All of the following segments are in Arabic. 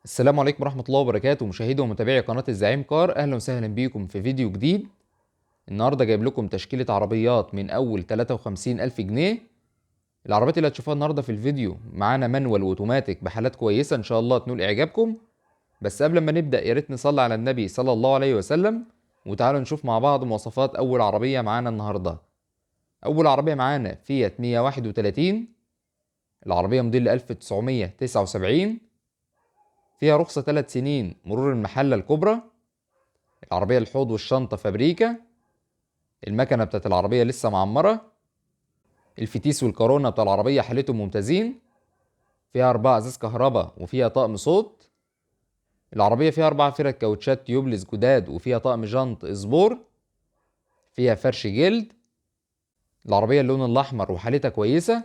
السلام عليكم ورحمة الله وبركاته، مشاهدي ومتابعي قناة الزعيم كار. أهلا وسهلا بيكم في فيديو جديد. النهاردة جايب لكم تشكيلة عربيات من أول 53 ألف جنيه. العربيات اللي هتشوفوها النهاردة في الفيديو معانا مانوال وأوتوماتيك بحالات كويسة إن شاء الله تنول إعجابكم. بس قبل ما نبدأ يا ريت نصلي على النبي صلى الله عليه وسلم، وتعالوا نشوف مع بعض مواصفات أول عربية معانا النهاردة. أول عربية معانا فيات 131. العربية موديل 1979، فيها رخصة 3 سنين مرور المحلة الكبرى. العربية الحوض والشنطة فابريكا. المكنة بتاعت العربية لسه معمرة. الفتيس والكورونا بتاع العربية حالتهم ممتازين. فيها 4 ازاز كهرباء وفيها طقم صوت. العربية فيها 4 فرق كاوتشات تيوبلز جداد وفيها طقم جنط اسبور. فيها فرش جلد. العربية اللون الأحمر وحالتها كويسة.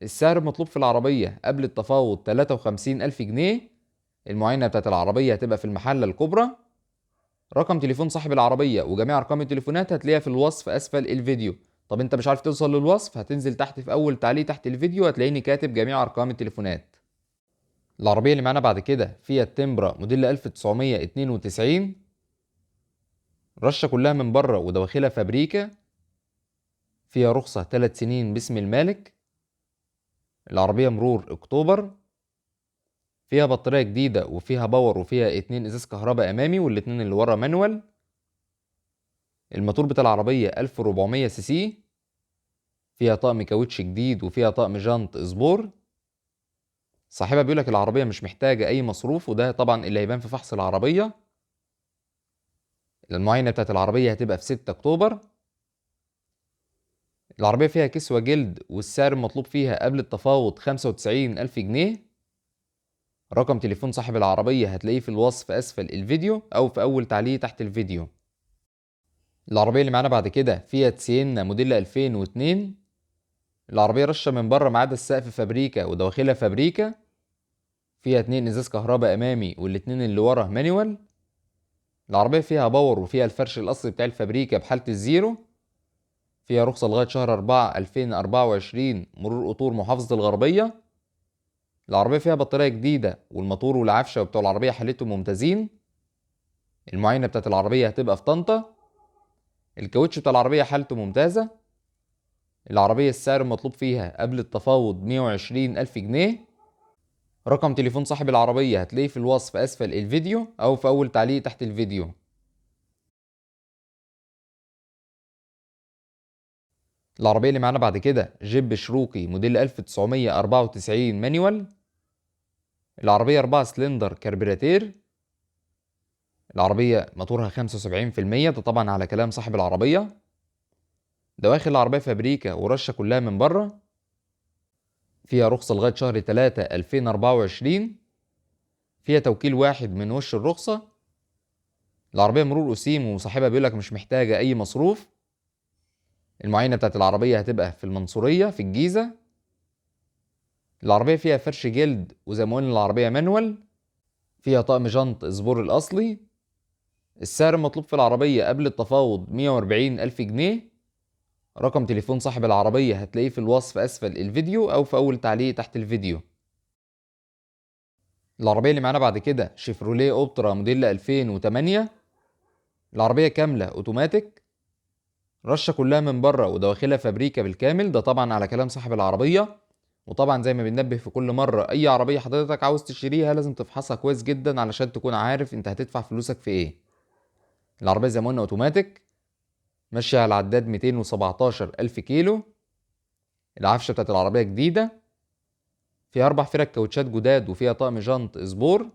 السعر المطلوب في العربية قبل التفاوض 53 ألف جنيه. المعاينة بتاعت العربية هتبقى في المحلة الكبرى. رقم تليفون صاحب العربية وجميع أرقام التليفونات هتلاقيها في الوصف أسفل الفيديو. طب أنت مش عارف توصل للوصف، هتنزل تحت في أول تعليق تحت الفيديو هتلاقيني كاتب جميع أرقام التليفونات. العربية اللي معانا بعد كده فيات تمبرا موديل 1992. رشة كلها من بره ودواخلها فابريكا. فيها رخصة 3 سنين باسم المالك. العربية مرور أكتوبر. فيها بطارية جديدة وفيها باور وفيها 2 إزاز كهرباء أمامي والاتنين اللي ورا مانوال. الموتور بتاع العربية 1400 سي سي. فيها طقم كاوتش جديد وفيها طقم جنط اسبور. صاحبها بيقولك العربية مش محتاجة أي مصروف، وده طبعا اللي هيبان في فحص العربية. المعاينة بتاعت العربية هتبقى في 6 أكتوبر. العربية فيها كسوة جلد والسعر المطلوب فيها قبل التفاوض 95 ألف جنيه. رقم تليفون صاحب العربية هتلاقيه في الوصف أسفل الفيديو أو في أول تعليق تحت الفيديو. العربية اللي معانا بعد كده فيات سينا موديل 2002. العربية رشة من بره ما عدا السقف فابريكا ودواخلها فابريكا. فيها 2 ازاز كهرباء امامي والاتنين اللي ورا مانيوال. العربية فيها باور وفيها الفرش الاصلي بتاع الفابريكا بحالة الزيرو. فيها رخصة لغاية شهر 4 2024 مرور قطور محافظة الغربية. العربية فيها بطارية جديدة والموتور والعفشة بتوع العربية حالتهم ممتازين. المعاينة بتاعت العربية هتبقى في طنطا. الكاوتش بتاع العربية حالته ممتازة. العربية السعر المطلوب فيها قبل التفاوض 120 ألف جنيه. رقم تليفون صاحب العربية هتلاقيه في الوصف أسفل الفيديو أو في أول تعليق تحت الفيديو. العربية اللي معانا بعد كده جيب شروقي موديل 1994 مانيوال. العربية 4 سلندر كربيراتير. العربية موتورها 75%، ده طبعا على كلام صاحب العربية. دواخل العربية فابريكا ورشة كلها من بره. فيها رخصة لغاية شهر 3 2024. فيها توكيل واحد من وش الرخصة. العربية مرور أسيم وصاحبها بيقولك مش محتاجة أي مصروف. المعاينة بتاعت العربية هتبقى في المنصورية في الجيزة. العربية فيها فرش جلد وزي ما قلنا العربية مانوال. فيها طقم جنط اسبور الأصلي. السعر المطلوب في العربية قبل التفاوض 140 ألف جنيه. رقم تليفون صاحب العربية هتلاقيه في الوصف أسفل الفيديو أو في أول تعليق تحت الفيديو. العربية اللي معانا بعد كده شيفروليه أوبترا موديل 2008. العربية كاملة أوتوماتيك. رشة كلها من بره ودواخلها فابريكا بالكامل، ده طبعا على كلام صاحب العربية. وطبعا زي ما بننبه في كل مرة، أي عربية حضرتك عاوز تشتريها لازم تفحصها كويس جدا علشان تكون عارف أنت هتدفع فلوسك في إيه. العربية زي ما قلنا أوتوماتيك، ماشية على العداد 217 ألف كيلو. العفشة بتاعت العربية جديدة. فيها 4 فرق كاوتشات جداد وفيها طقم جنط اسبور.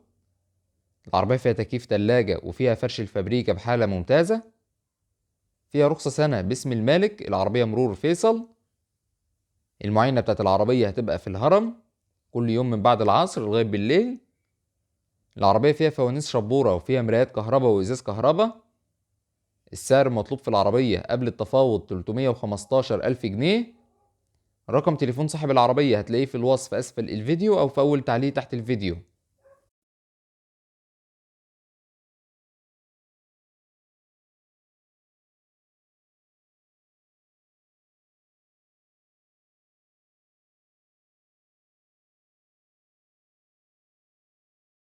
العربية فيها تكييف تلاجة وفيها فرش الفابريكا بحالة ممتازة. فيها رخصة سنة باسم المالك. العربية مرور فيصل. المعاينة بتاعت العربية هتبقى في الهرم كل يوم من بعد العصر لغاية بالليل. العربية فيها فوانيس شبورة وفيها مرايات كهرباء وإزاز كهرباء. السعر المطلوب في العربية قبل التفاوض 315 ألف جنيه. رقم تليفون صاحب العربية هتلاقيه في الوصف أسفل الفيديو أو في أول تعليق تحت الفيديو.